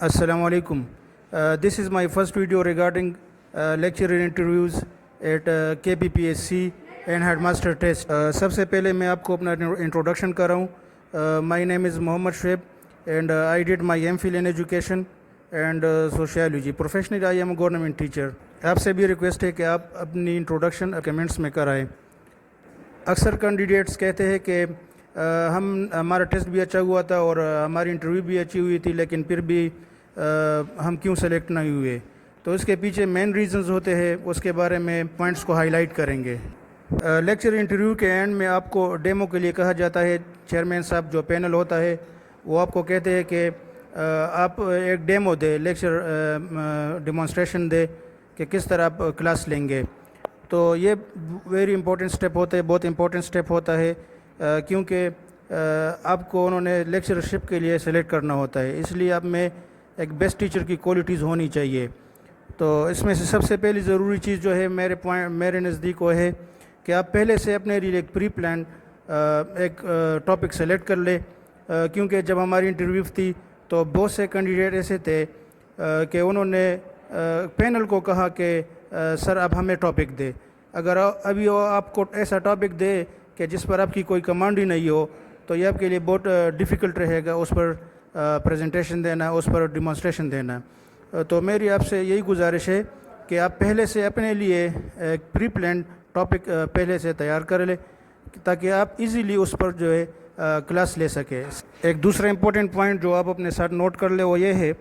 Assalamu alaikum. This is my first video regarding lecturer interviews at KPPSC and headmaster test. सबसे पहले मैं आपको अपना introduction कर रहा हूँ. My name is Mohammad Shoaib and I did my MPhil in education and sociology. Professionally I am a government teacher. आपसे भी रिक्वेस्ट है कि आप अपनी इंट्रोडक्शन कमेंट्स में कराएं. अक्सर कैंडिडेट्स कहते हैं कि हमारा टेस्ट भी अच्छा हुआ था और हमारी इंटरव्यू भी अच्छी हुई थी, लेकिन फिर भी हम क्यों सेलेक्ट नहीं हुए. तो इसके पीछे मेन रीजंस होते हैं, उसके बारे में पॉइंट्स को हाईलाइट करेंगे. लेक्चर इंटरव्यू के एंड में आपको डेमो के लिए कहा जाता है. चेयरमैन साहब, जो पैनल होता है, वो आपको कहते हैं कि आप एक डेमो दे, लेक्चर डेमोन्स्ट्रेशन दे कि किस तरह आप क्लास लेंगे. तो ये वेरी इंपॉर्टेंट स्टेप होता है, बहुत इंपॉर्टेंट स्टेप होता है, क्योंकि आपको उन्होंने लेक्चरशिप के लिए सेलेक्ट करना होता है. इसलिए आप में एक बेस्ट टीचर की क्वालिटीज़ होनी चाहिए. तो इसमें से सबसे पहली ज़रूरी चीज़ जो है मेरे नज़दीक वो है कि आप पहले से अपने लिए एक प्री प्लान एक टॉपिक सेलेक्ट कर ले. क्योंकि जब हमारी इंटरव्यू थी तो बहुत से कैंडिडेट ऐसे थे कि उन्होंने पैनल को कहा कि सर आप हमें टॉपिक दे. अगर अभी वो आपको ऐसा टॉपिक दे कि जिस पर आपकी कोई कमांड ही नहीं हो, तो ये आपके लिए बहुत डिफ़िकल्ट रहेगा उस पर प्रेजेंटेशन देना, उस पर डिमॉन्स्ट्रेशन देना. तो मेरी आपसे यही गुजारिश है कि आप पहले से अपने लिए एक प्री प्लान टॉपिक पहले से तैयार कर ले, ताकि आप इजीली उस पर जो है क्लास ले सके. एक दूसरा इम्पोर्टेंट पॉइंट जो आप अपने साथ नोट कर ले वो ये है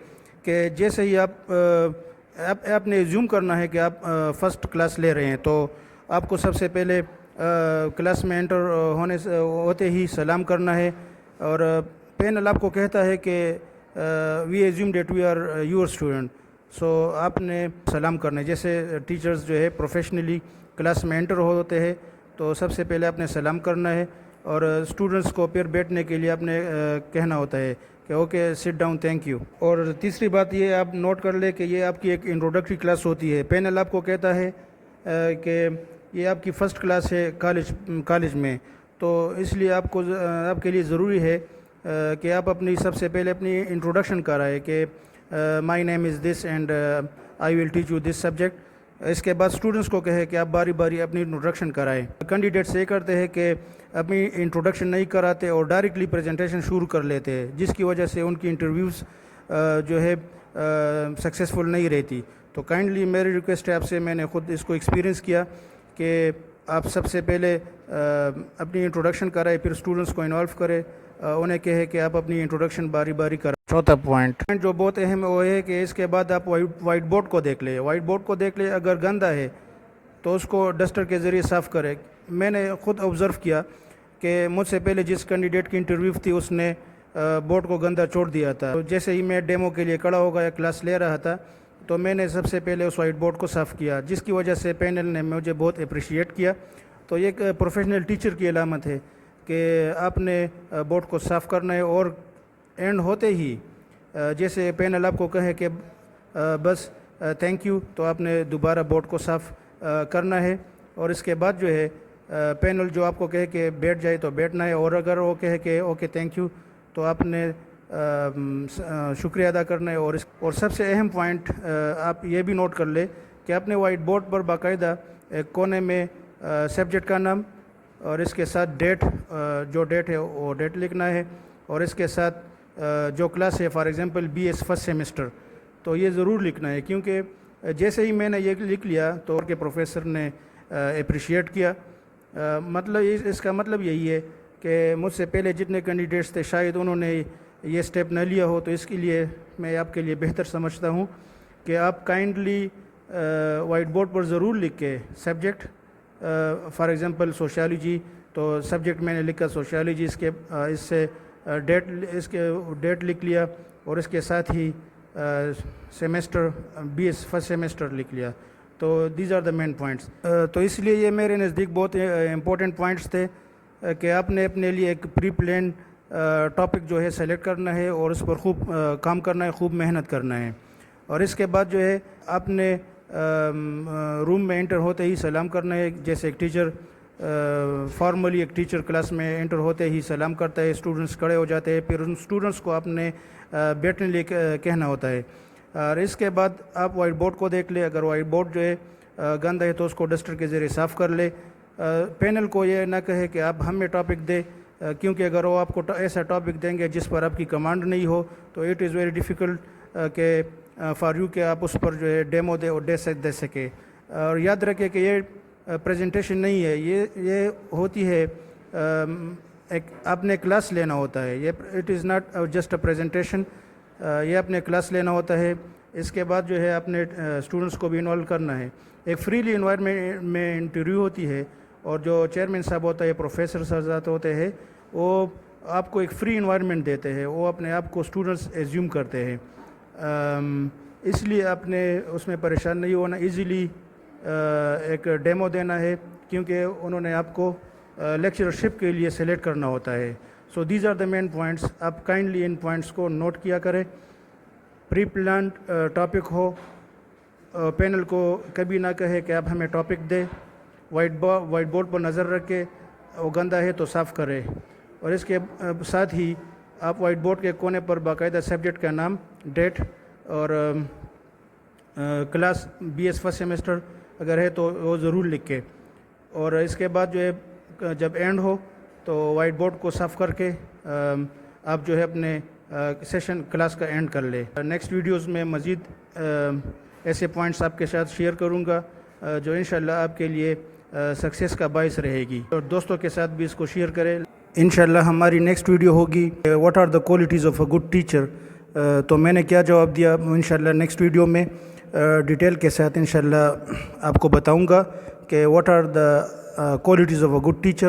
कि जैसे ही आपने एज्यूम करना है कि आप फ़र्स्ट क्लास ले रहे हैं, तो आपको सबसे पहले क्लास में एंटर होते ही सलाम करना है. और पैनल आपको कहता है कि we assume that we are your student. So आपने सलाम करना है. जैसे टीचर्स जो है प्रोफेशनली क्लास में एंटर होते हैं तो सबसे पहले आपने सलाम करना है, और स्टूडेंट्स को फिर बैठने के लिए आपने कहना होता है कि okay sit down, thank you. और तीसरी बात ये आप नोट कर ले कि ये आपकी एक इंट्रोडक्टरी क्लास होती है. पैनल आपको कहता है कि ये आपकी फ़र्स्ट क्लास है कॉलेज में, तो इसलिए आपके लिए ज़रूरी है कि आप अपनी सबसे पहले अपनी इंट्रोडक्शन कराएं कि my name is this and I will teach you this subject. इसके बाद स्टूडेंट्स को कहे कि आप बारी बारी अपनी इंट्रोडक्शन कराएं. कैंडिडेट्स ये करते हैं कि अपनी इंट्रोडक्शन नहीं कराते और डायरेक्टली प्रेजेंटेशन शुरू कर लेते हैं, जिसकी वजह से उनकी इंटरव्यूज़ जो है सक्सेसफुल नहीं रहती. तो काइंडली मेरी रिक्वेस्ट है आपसे, मैंने ख़ुद इसको एक्सपीरियंस किया कि आप सबसे पहले अपनी इंट्रोडक्शन कराएं, फिर स्टूडेंट्स को इन्वॉल्व करें, उन्हें कहे कि आप अपनी इंट्रोडक्शन बारी बारी करें. चौथा पॉइंट जो बहुत अहम वो है कि इसके बाद आप वाइट बोर्ड को देख ले. वाइट बोर्ड को देख ले, अगर गंदा है तो उसको डस्टर के ज़रिए साफ़ करें. मैंने ख़ुद ऑब्ज़र्व किया कि मुझसे पहले जिस कैंडिडेट की इंटरव्यू थी उसने बोर्ड को गंदा छोड़ दिया था. तो जैसे ही मैं डेमो के लिए खड़ा हो गया, क्लास ले रहा था, तो मैंने सबसे पहले उस वाइट बोर्ड को साफ़ किया, जिसकी वजह से पैनल ने मुझे बहुत अप्रिशिएट किया. तो ये एक प्रोफेशनल टीचर की अलामत है कि आपने बोर्ड को साफ़ करना है, और एंड होते ही जैसे पैनल आपको कहे कि बस थैंक यू, तो आपने दोबारा बोर्ड को साफ़ करना है. और इसके बाद जो है पैनल जो आपको कहे कि बैठ जाए तो बैठना है, और अगर वो कहे कि ओके थैंक यू, तो आपने शुक्रिया अदा करना है. और सबसे अहम पॉइंट आप ये भी नोट कर ले कि अपने वाइट बोर्ड पर बाकायदा एक कोने में सब्जेक्ट का नाम और इसके साथ डेट, जो डेट है वो डेट लिखना है, और इसके साथ जो क्लास है, for example BS first semester, तो ये ज़रूर लिखना है. क्योंकि जैसे ही मैंने ये लिख लिया तो के प्रोफेसर ने अप्रिशिएट किया. मतलब इसका मतलब यही है कि मुझसे पहले जितने कैंडिडेट्स थे शायद उन्होंने ये स्टेप न लिया हो. तो इसके लिए मैं आपके लिए बेहतर समझता हूँ कि आप काइंडली वाइट बोर्ड पर ज़रूर लिख के सब्जेक्ट, फॉर एग्ज़ाम्पल सोशियोलॉजी, तो सब्जेक्ट मैंने लिखा सोशियोलॉजी, इससे डेट लिख लिया, और इसके साथ ही सेमेस्टर BS फर्स्ट सेमेस्टर लिख लिया. तो these are the main points. तो इसलिए ये मेरे नज़दीक बहुत इंपॉर्टेंट पॉइंट्स थे कि आपने अपने लिए एक प्री प्लान टॉपिक जो है सेलेक्ट करना है, और उस पर खूब काम करना है, खूब मेहनत करना है. और इसके बाद जो है आपने रूम में एंटर होते ही सलाम करना है, जैसे एक टीचर فارملی ایک ٹیچر کلاس میں انٹر ہوتے ہی سلام کرتا ہے, اسٹوڈنٹس کھڑے ہو جاتے ہیں, پھر ان اسٹوڈنٹس کو آپ نے بیٹھنے لیے کہنا ہوتا ہے. اور اس کے بعد آپ وائٹ بورڈ کو دیکھ لیں, اگر وائٹ بورڈ جو ہے گند ہے تو اس کو ڈسٹر کے ذریعے صاف کر لے. پینل کو یہ نہ کہے کہ آپ ہمیں ٹاپک دے, کیونکہ اگر وہ آپ کو ایسا ٹاپک دیں گے جس پر آپ کی کمانڈ نہیں ہو تو اٹ از ویری ڈیفیکلٹ کہ فار یو کہ آپ اس پر جو ہے ڈیمو دے اور دے سکے. اور یاد رکھے کہ یہ پریزنٹیشن نہیں ہے, یہ ہوتی ہے ایک اپنے کلاس لینا ہوتا ہے. یہ it is not just a presentation, یہ اپنے کلاس لینا ہوتا ہے. اس کے بعد جو ہے اپنے اسٹوڈنٹس کو بھی انوالو کرنا ہے. ایک فریلی انوائرمنٹ میں انٹرویو ہوتی ہے, اور جو چیئرمین صاحب ہوتا ہے, پروفیسر صاحب ہوتے ہیں, وہ آپ کو ایک فری انوائرمنٹ دیتے ہیں, وہ اپنے آپ کو اسٹوڈنٹس ایزیوم کرتے ہیں. اس لیے آپ نے اس میں پریشان نہیں ہونا, ایزیلی ایک ڈیمو دینا ہے, کیونکہ انہوں نے آپ کو لیکچرشپ کے لیے سلیکٹ کرنا ہوتا ہے. So these are the main points. آپ کائنڈلی ان پوائنٹس کو نوٹ کیا کریں. پری پلانڈ ٹاپک ہو, پینل کو کبھی نہ کہے کہ آپ ہمیں ٹاپک دیں. وائٹ بورڈ پر نظر رکھے, وہ گندا ہے تو صاف کرے. اور اس کے ساتھ ہی آپ وائٹ بورڈ کے کونے پر باقاعدہ سبجیکٹ کا نام, ڈیٹ اور کلاس BS فرسٹ سیمسٹر اگر ہے تو وہ ضرور لکھے. اور اس کے بعد جو ہے جب اینڈ ہو تو وائٹ بورڈ کو صاف کر کے آپ جو ہے اپنے سیشن کلاس کا اینڈ کر لے. نیکسٹ ویڈیوز میں مزید ایسے پوائنٹس آپ کے ساتھ شیئر کروں گا جو انشاءاللہ آپ کے لیے سکسیس کا باعث رہے گی, اور دوستوں کے ساتھ بھی اس کو شیئر کریں. انشاءاللہ ہماری نیکسٹ ویڈیو ہوگی what are the qualities of a good teacher. تو میں نے کیا جواب دیا انشاءاللہ نیکسٹ ویڈیو میں ڈیٹیل کے ساتھ انشاءاللہ آپ کو بتاؤں گا کہ what are the qualities of a good teacher.